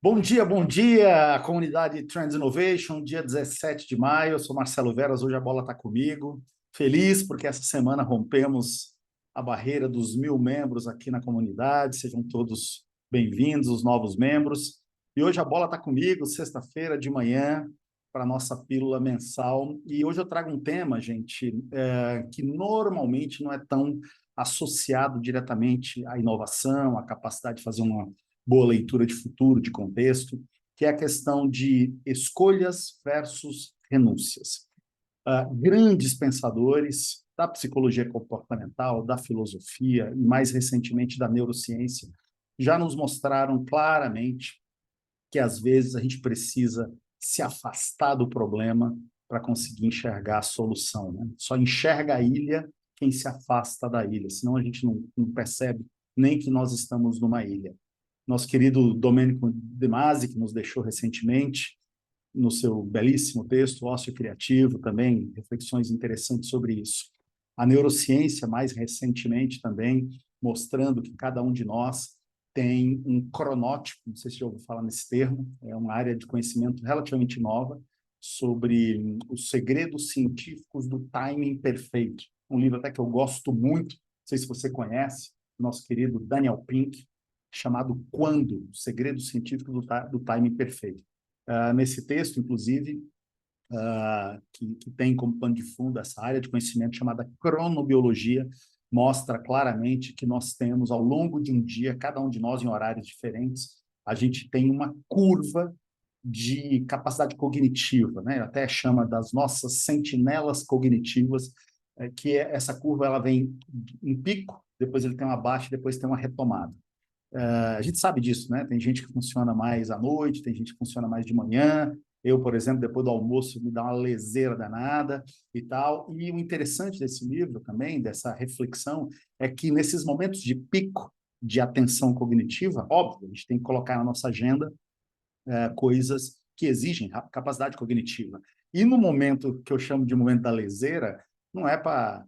Bom dia, comunidade Trends Innovation, dia 17 de maio, eu sou Marcelo Veras, hoje a bola está comigo. Feliz porque essa semana rompemos a barreira dos 1.000 membros aqui na comunidade, sejam todos bem-vindos, os novos membros. E hoje a bola está comigo, sexta-feira de manhã, para a nossa pílula mensal. E hoje eu trago um tema, gente, que normalmente não é tão associado diretamente à inovação, à capacidade de fazer uma boa leitura de futuro, de contexto, que é a questão de escolhas versus renúncias. Grandes pensadores da psicologia comportamental, da filosofia e, mais recentemente, da neurociência, já nos mostraram claramente que, às vezes, a gente precisa se afastar do problema para conseguir enxergar a solução, né? Só enxerga a ilha quem se afasta da ilha, senão a gente não percebe nem que nós estamos numa ilha. Nosso querido Domênico De Masi, que nos deixou recentemente, no seu belíssimo texto, Ócio Criativo, também, reflexões interessantes sobre isso. A neurociência, mais recentemente também, mostrando que cada um de nós tem um cronótipo, não sei se já ouviu falar nesse termo, é uma área de conhecimento relativamente nova, sobre os segredos científicos do timing perfeito. Um livro até que eu gosto muito, não sei se você conhece, nosso querido Daniel Pink, chamado Quando? O Segredo Científico do Timing Perfeito. Nesse texto, inclusive, que tem como pano de fundo essa área de conhecimento chamada cronobiologia, mostra claramente que nós temos, ao longo de um dia, cada um de nós em horários diferentes, a gente tem uma curva de capacidade cognitiva, né? Até chama das nossas sentinelas cognitivas, que essa curva ela vem em pico, depois ele tem uma baixa, depois tem uma retomada. A gente sabe disso, né? Tem gente que funciona mais à noite, tem gente que funciona mais de manhã. Eu, por exemplo, depois do almoço, me dá uma leseira danada e tal. E o interessante desse livro também, dessa reflexão, é que nesses momentos de pico de atenção cognitiva, óbvio, a gente tem que colocar na nossa agenda coisas que exigem capacidade cognitiva. E no momento que eu chamo de momento da leseira, não é para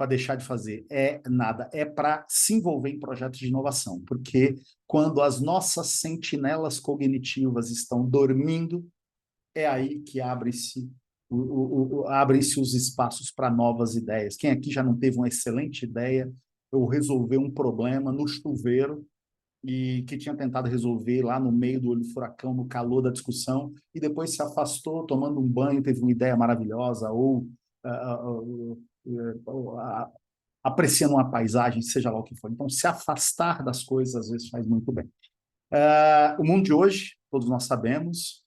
deixar de fazer, é nada, é para se envolver em projetos de inovação, porque quando as nossas sentinelas cognitivas estão dormindo, é aí que abrem-se os espaços para novas ideias. Quem aqui já não teve uma excelente ideia ou resolver um problema no chuveiro e que tinha tentado resolver lá no meio do olho do furacão, no calor da discussão, e depois se afastou tomando um banho, teve uma ideia maravilhosa, ou apreciando uma paisagem, seja lá o que for. Então, se afastar das coisas, às vezes, faz muito bem. O mundo de hoje, todos nós sabemos,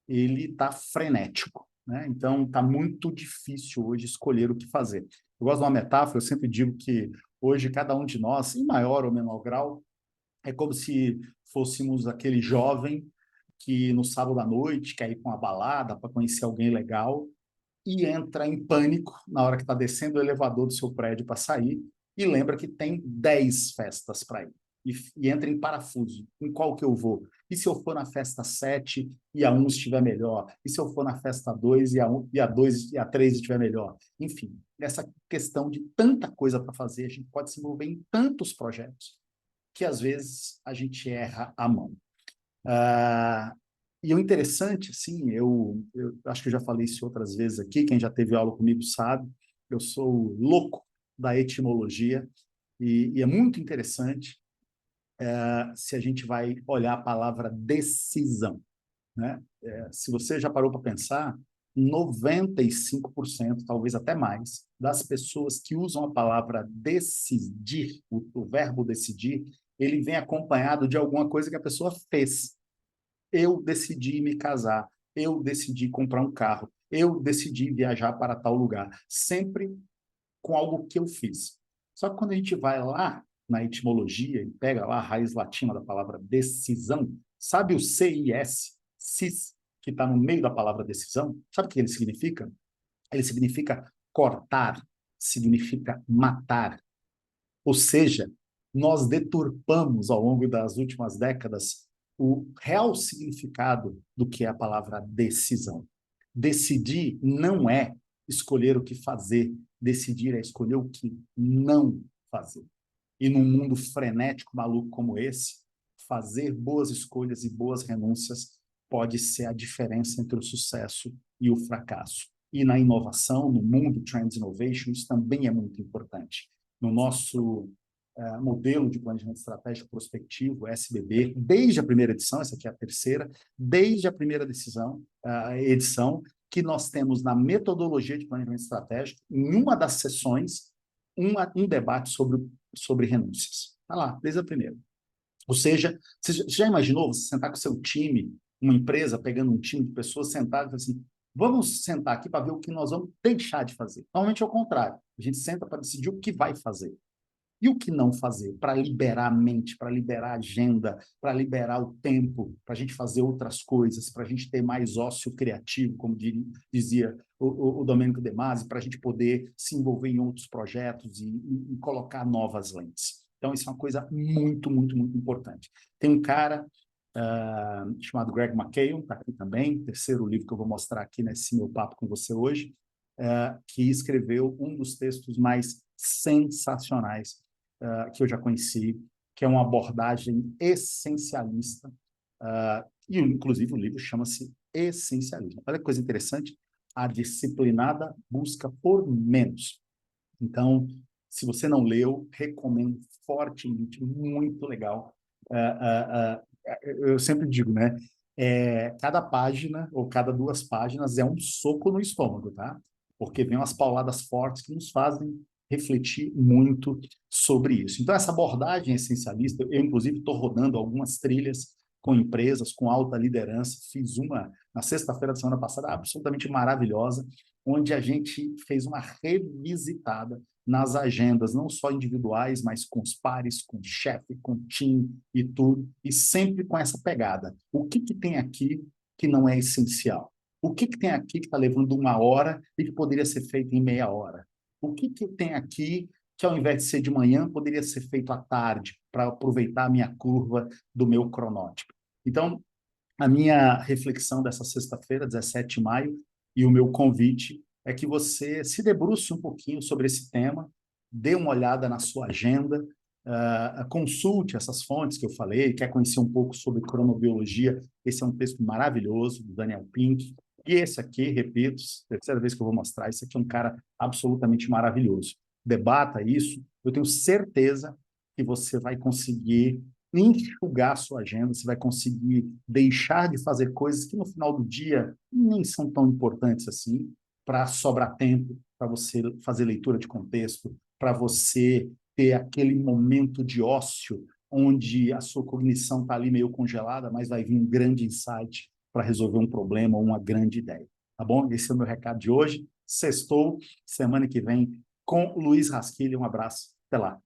ele está frenético, né? Então, está muito difícil hoje escolher o que fazer. Eu gosto de uma metáfora, eu sempre digo que hoje cada um de nós, em maior ou menor grau, é como se fôssemos aquele jovem que no sábado à noite quer ir para uma balada para conhecer alguém legal e entra em pânico na hora que está descendo o elevador do seu prédio para sair e lembra que tem 10 festas para ir. E entra em parafuso. Em qual que eu vou? E se eu for na festa 7 e a 1 estiver melhor? E se eu for na festa 2 e a 2 e a 3 estiver melhor? Enfim, essa questão de tanta coisa para fazer, a gente pode se envolver em tantos projetos que às vezes a gente erra a mão. E o interessante, assim, eu acho que eu já falei isso outras vezes aqui, quem já teve aula comigo sabe, eu sou louco da etimologia, e é muito interessante se a gente vai olhar a palavra decisão, né? Se você já parou para pensar, 95%, talvez até mais, das pessoas que usam a palavra decidir, o verbo decidir, ele vem acompanhado de alguma coisa que a pessoa fez. Eu decidi me casar, eu decidi comprar um carro, eu decidi viajar para tal lugar, sempre com algo que eu fiz. Só que quando a gente vai lá na etimologia e pega lá a raiz latina da palavra decisão, sabe o CIS, cis, que está no meio da palavra decisão? Sabe o que ele significa? Ele significa cortar, significa matar. Ou seja, nós deturpamos ao longo das últimas décadas o real significado do que é a palavra decisão. Decidir não é escolher o que fazer, decidir é escolher o que não fazer. E num mundo frenético, maluco como esse, fazer boas escolhas e boas renúncias pode ser a diferença entre o sucesso e o fracasso. E na inovação, no mundo Trends Innovation, isso também é muito importante. No nosso modelo de planejamento estratégico prospectivo, SBB, desde a primeira edição, essa aqui é a terceira, desde a primeira edição, que nós temos na metodologia de planejamento estratégico, em uma das sessões, um debate sobre renúncias. Está lá, desde a primeira. Ou seja, você já imaginou você sentar com o seu time, uma empresa, pegando um time de pessoas, sentar e falar assim, vamos sentar aqui para ver o que nós vamos deixar de fazer. Normalmente é o contrário. A gente senta para decidir o que vai fazer. E o que não fazer? Para liberar a mente, para liberar a agenda, para liberar o tempo, para a gente fazer outras coisas, para a gente ter mais ócio criativo, como dizia o Domênico De Masi, para a gente poder se envolver em outros projetos e colocar novas lentes. Então, isso é uma coisa muito, muito, muito importante. Tem um cara chamado Greg McKeown, está aqui também, terceiro livro que eu vou mostrar aqui nesse meu papo com você hoje, que escreveu um dos textos mais sensacionais que eu já conheci, que é uma abordagem essencialista, e inclusive o livro chama-se Essencialismo. Olha que coisa interessante, a disciplinada busca por menos. Então, se você não leu, recomendo fortemente, muito legal. Eu sempre digo, né? Cada página ou cada 2 páginas é um soco no estômago, tá? Porque vem umas pauladas fortes que nos fazem refletir muito sobre isso. Então, essa abordagem essencialista, eu, inclusive, estou rodando algumas trilhas com empresas, com alta liderança. Fiz uma na sexta-feira da semana passada, absolutamente maravilhosa, onde a gente fez uma revisitada nas agendas, não só individuais, mas com os pares, com o chefe, com o time e tudo, e sempre com essa pegada. O que tem aqui que não é essencial? O que tem aqui que está levando 1 hora e que poderia ser feito em meia hora? O que tem aqui que, ao invés de ser de manhã, poderia ser feito à tarde, para aproveitar a minha curva do meu cronótipo? Então, a minha reflexão dessa sexta-feira, 17 de maio, e o meu convite é que você se debruce um pouquinho sobre esse tema, dê uma olhada na sua agenda, consulte essas fontes que eu falei, quer conhecer um pouco sobre cronobiologia, esse é um texto maravilhoso, do Daniel Pink, e esse aqui, repito, terceira vez que eu vou mostrar, esse aqui é um cara absolutamente maravilhoso. Debata isso, eu tenho certeza que você vai conseguir enxugar a sua agenda, você vai conseguir deixar de fazer coisas que no final do dia nem são tão importantes assim, para sobrar tempo, para você fazer leitura de contexto, para você ter aquele momento de ócio onde a sua cognição está ali meio congelada, mas vai vir um grande insight para resolver um problema ou uma grande ideia. Tá bom? Esse é o meu recado de hoje. Sextou, semana que vem, com o Luiz Rasquilha. Um abraço. Até lá.